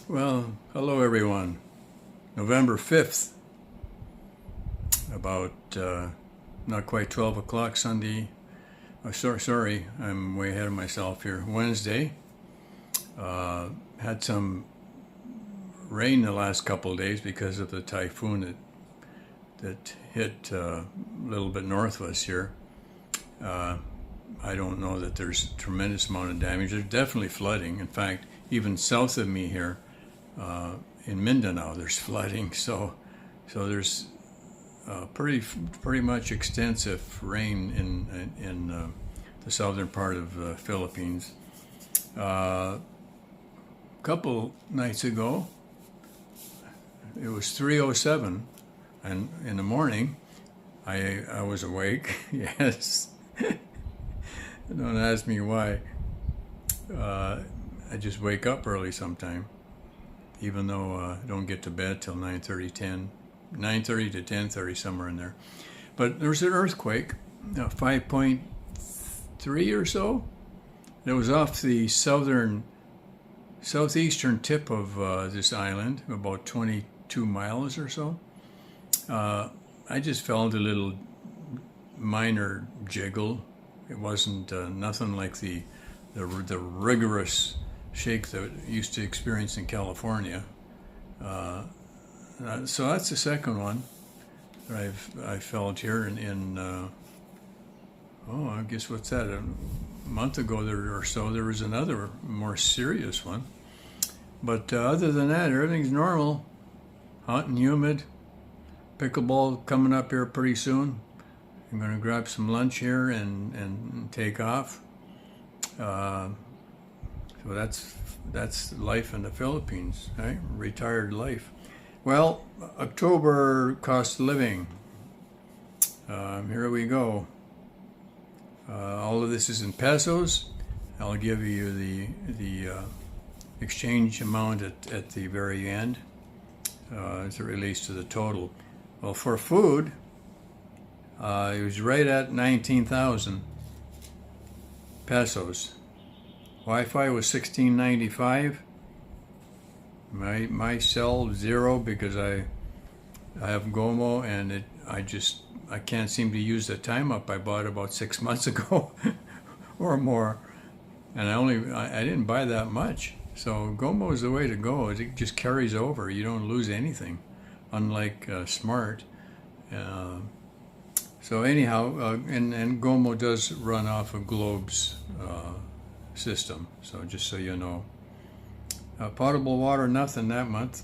Well, hello everyone. November 5th, about not quite 12 o'clock Sunday. Sorry, I'm way ahead of myself here. Wednesday. Had some rain the last couple of days because of the typhoon that hit a little bit north of us here. I don't know that there's a tremendous amount of damage. There's definitely flooding. In fact, even south of me here, in Mindanao, there's flooding. So there's pretty much extensive rain in the southern part of the Philippines. A couple nights ago, it was 3:07, and in the morning, I was awake. Yes. Don't ask me why. I just wake up early sometime, even though I don't get to bed till 9:30 to 10:30, somewhere in there. But there was an earthquake, 5.3 or so. It was off the southeastern tip of this island, about 22 miles or so. I just felt a little minor jiggle. It wasn't nothing like the rigorous shake that I used to experience in California. So that's the second one that I felt here I guess what's that? A month ago or so, there was another more serious one. But other than that, everything's normal. Hot and humid. Pickleball coming up here pretty soon. I'm going to grab some lunch here and take off. So that's life in the Philippines, right? Retired life. Well, October cost of living. Here we go. All of this is in pesos. I'll give you the exchange amount at the very end as it relates to the total. Well, for food, it was right at 19,000 pesos. Wi-Fi was $16.95. My cell zero because I have Gomo and I can't seem to use the time up I bought about 6 months ago or more, and I didn't buy that much. So Gomo is the way to go. It just carries over. You don't lose anything, unlike Smart. So anyhow, and Gomo does run off of Globe's system. So just so you know. Potable water, nothing that month.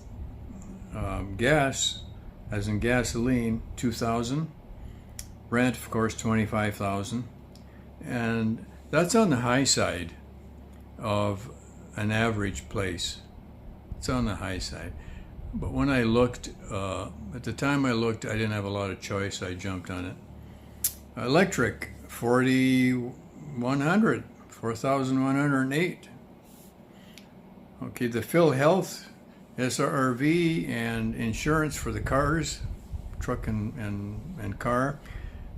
Gas, as in gasoline, 2,000. Rent, of course, 25,000. And that's on the high side of an average place. It's on the high side. But when I looked, at the time I looked, I didn't have a lot of choice. I jumped on it. Electric, 4,108. Okay, the Phil Health, SRV, and insurance for the cars, truck and car.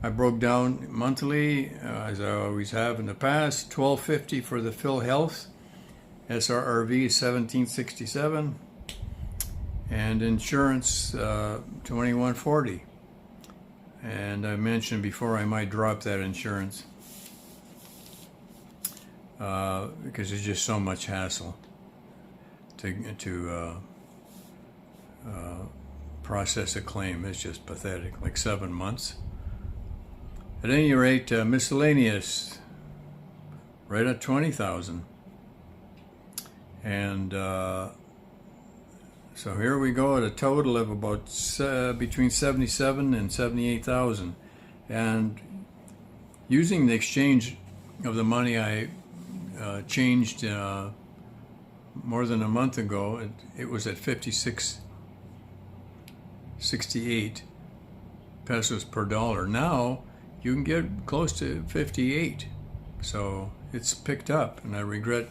I broke down monthly, as I always have in the past. $12.50 for the Phil Health, SRV $17.67, and insurance $21.40. And I mentioned before I might drop that insurance because it's just so much hassle to process a claim. It's just pathetic, like 7 months. At any rate, miscellaneous, right at 20,000. And so here we go at a total of about between 77 and 78,000. And using the exchange of the money I changed more than a month ago, it was at 56.68 pesos per dollar. Now you can get close to 58. So it's picked up, and I regret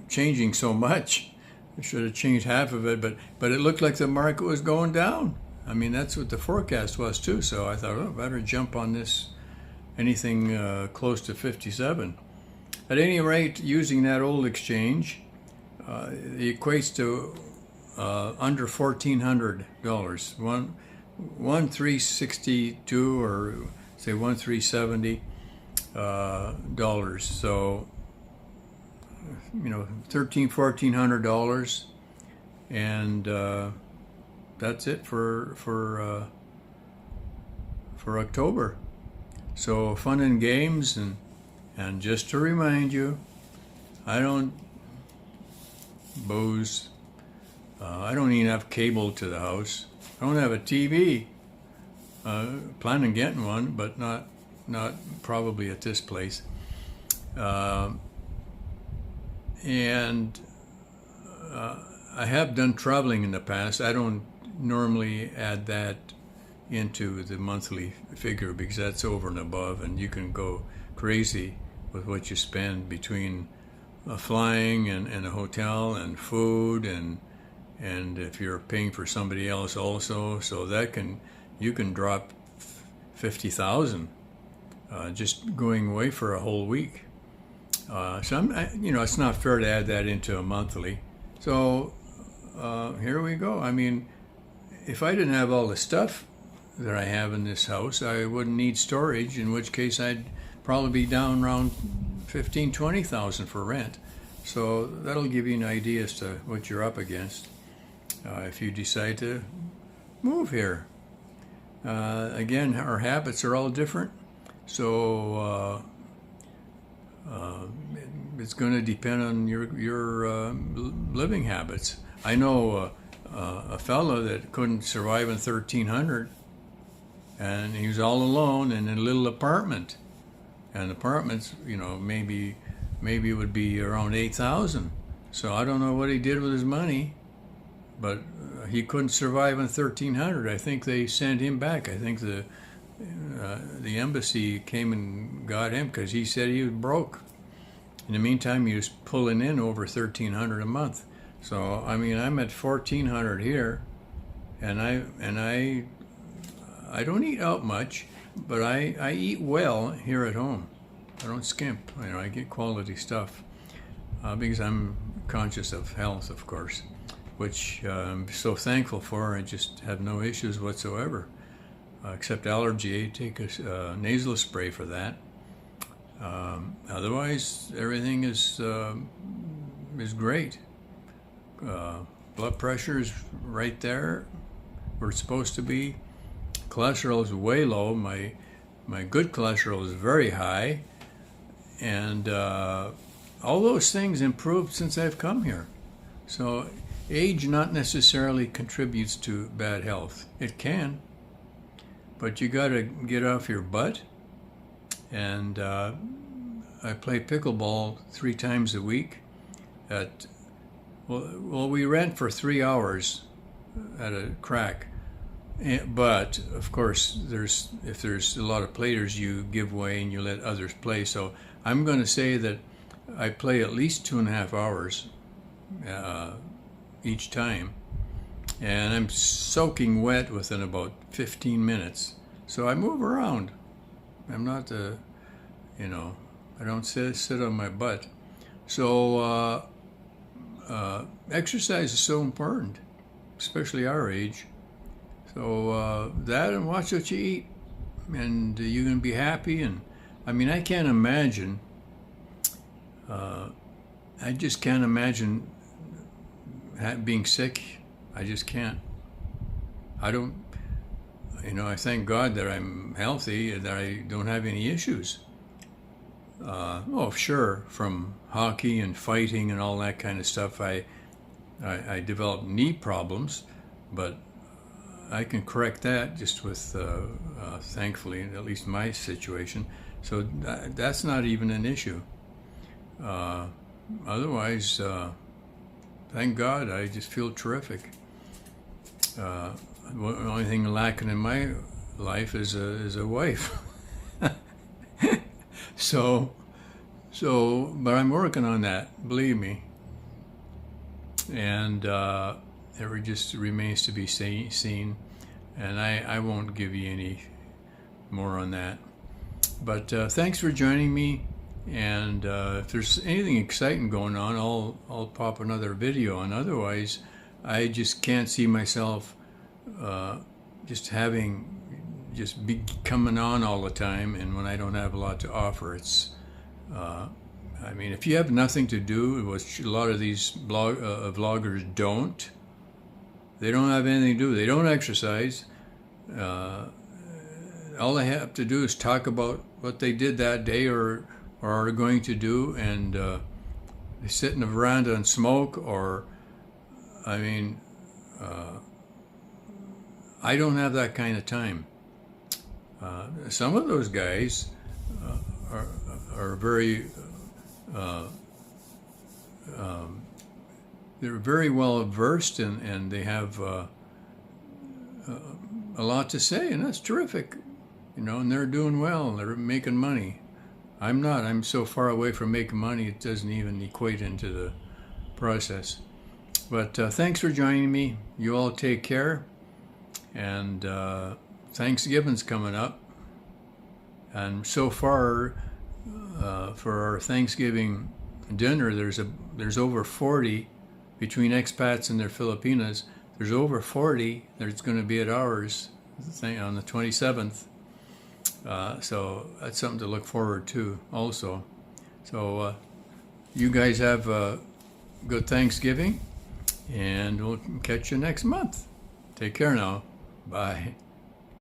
changing so much. I should have changed half of it, but it looked like the market was going down. I mean, that's what the forecast was too. So I thought, better jump on this, anything close to 57. At any rate, using that old exchange, it equates to under $1,400. One 362 or say 1,370 dollars. So $1,400, and that's it for October. So fun and games, and just to remind you, I don't booze. I don't even have cable to the house. I don't have a TV. Plan on getting one, but not probably at this place. And I have done traveling in the past. I don't normally add that into the monthly figure because that's over and above, and you can go crazy with what you spend between flying and a hotel and food and if you're paying for somebody else also, so you can drop 50,000 just going away for a whole week. So it's not fair to add that into a monthly. So here we go. I mean, if I didn't have all the stuff that I have in this house, I wouldn't need storage, in which case I'd probably be down around 15,000-20,000 for rent. So that'll give you an idea as to what you're up against if you decide to move here. Again, our habits are all different, so it's going to depend on your living habits. I know a fellow that couldn't survive in 1,300, and he was all alone in a little apartment. And apartments, maybe it would be around 8,000. So I don't know what he did with his money, but he couldn't survive in 1,300. I think they sent him back. I think the embassy came and got him because he said he was broke. In the meantime, he was pulling in over 1,300 a month. So I mean, I'm at 1,400 here, and I don't eat out much, but I eat well here at home. I don't skimp. I get quality stuff because I'm conscious of health, of course, which I'm so thankful for. I just have no issues whatsoever, except allergy. I take a nasal spray for that. Otherwise, everything is great. Blood pressure is right there where it's supposed to be. Cholesterol is way low. My good cholesterol is very high, and all those things improved since I've come here. So age not necessarily contributes to bad health. It can, but you got to get off your butt. And I play pickleball 3 times a week. We rent for 3 hours at a crack. But of course, if there's a lot of players, you give way and you let others play. So I'm going to say that I play at least 2.5 hours each time, and I'm soaking wet within about 15 minutes. So I move around. I'm not I don't sit on my butt. So exercise is so important, especially our age. So that, and watch what you eat, and you're going to be happy. And I mean, I can't imagine. I just can't imagine being sick. I just can't. I don't. I thank God that I'm healthy and that I don't have any issues. Sure, from hockey and fighting and all that kind of stuff, I developed knee problems, but I can correct that just with, thankfully, at least my situation. So that's not even an issue. Otherwise, thank God, I just feel terrific. The only thing lacking in my life is a wife. So, but I'm working on that, believe me. And it just remains to be seen. And I won't give you any more on that. But thanks for joining me And if there's anything exciting going on, I'll pop another video on. Otherwise, I just can't see myself just be coming on all the time, and when I don't have a lot to offer. It's I mean, if you have nothing to do, which a lot of these vloggers don't, they don't have anything to do. They don't exercise. All they have to do is talk about what they did that day or are going to do, and they sit in the veranda and smoke. Or, I mean, I don't have that kind of time. Some of those guys are very they're very well versed, and they have a lot to say, and that's terrific, and they're doing well, and they're making money. I'm not. I'm so far away from making money, it doesn't even equate into the process. But thanks for joining me. You all take care, and Thanksgiving's coming up, and so far for our Thanksgiving dinner, there's over 40 between expats and their Filipinas. There's over 40 that's going to be at ours on the 27th. So that's something to look forward to also. So you guys have a good Thanksgiving, and we'll catch you next month. Take care now. Bye.